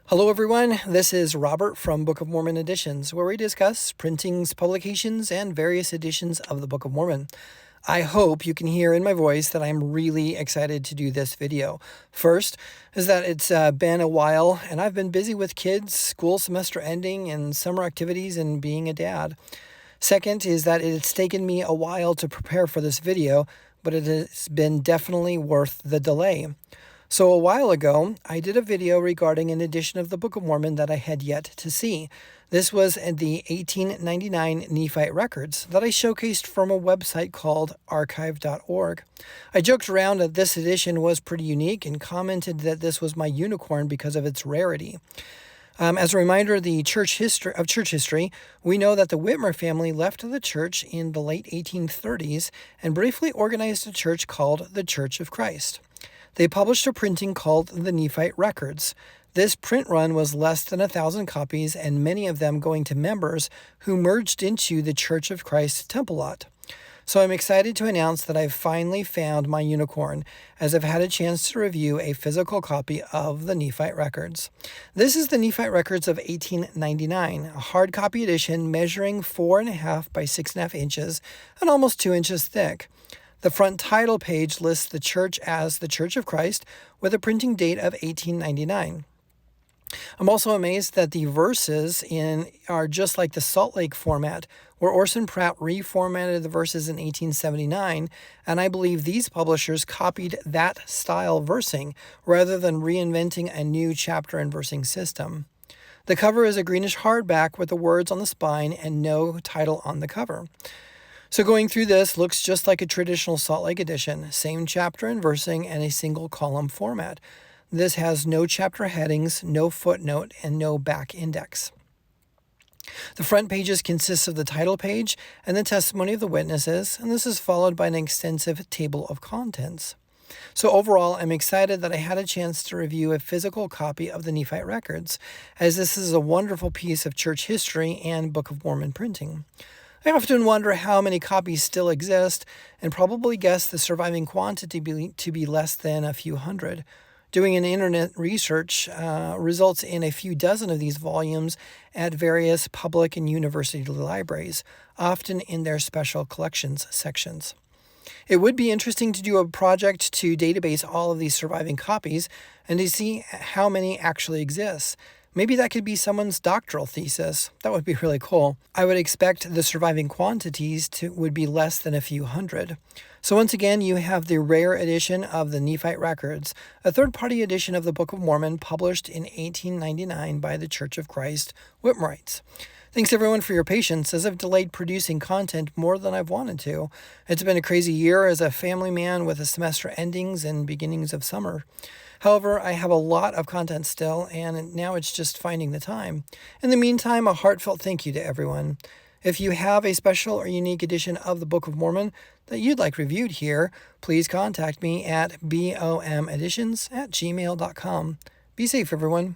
Hello everyone, this is Robert from Book of Mormon Editions, where we discuss printings, publications, and various editions of the Book of Mormon. I hope you can hear in my voice that I'm really excited to do this video. First is that it's been a while and I've been busy with kids, school semester ending, and summer activities and being a dad. Second is that it's taken me a while to prepare for this video, but it has been definitely worth the delay. So a while ago, I did a video regarding an edition of the Book of Mormon that I had yet to see. This was the 1899 Nephite Records that I showcased from a website called archive.org. I joked around that this edition was pretty unique and commented that this was my unicorn because of its rarity. As a reminder of church history, we know that the Whitmer family left the church in the late 1830s and briefly organized a church called the Church of Christ. They published a printing called the Nephite Records. This print run was less than 1,000 copies, and many of them going to members who merged into the Church of Christ temple lot. So I'm excited to announce that I've finally found my unicorn, as I've had a chance to review a physical copy of the Nephite Records. This is the Nephite Records of 1899, a hard copy edition measuring 4.5 by 6.5 inches and almost 2 inches thick. The front title page lists the church as the Church of Christ with a printing date of 1899. I'm also amazed that the verses are just like the Salt Lake format, where Orson Pratt reformatted the verses in 1879, and I believe these publishers copied that style versing rather than reinventing a new chapter and versing system. The cover is a greenish hardback with the words on the spine and no title on the cover. So going through this looks just like a traditional Salt Lake edition, same chapter and versing, and a single column format. This has no chapter headings, no footnote, and no back index. The front pages consist of the title page and the testimony of the witnesses, and this is followed by an extensive table of contents. So overall, I'm excited that I had a chance to review a physical copy of the Nephite Records, as this is a wonderful piece of church history and Book of Mormon printing. I often wonder how many copies still exist, and probably guess the surviving quantity to be less than a few hundred. Doing an internet research results in a few dozen of these volumes at various public and university libraries, often in their special collections sections. It would be interesting to do a project to database all of these surviving copies and to see how many actually exist. Maybe that could be someone's doctoral thesis. That would be really cool. I would expect the surviving quantities would be less than a few hundred. So once again, you have the rare edition of the Nephite Records, a third-party edition of the Book of Mormon published in 1899 by the Church of Christ Whitmerites. Thanks everyone for your patience, as I've delayed producing content more than I've wanted to. It's been a crazy year as a family man with a semester endings and beginnings of summer. However, I have a lot of content still, and now it's just finding the time. In the meantime, a heartfelt thank you to everyone. If you have a special or unique edition of the Book of Mormon that you'd like reviewed here, please contact me at bomeditions@gmail.com. Be safe, everyone.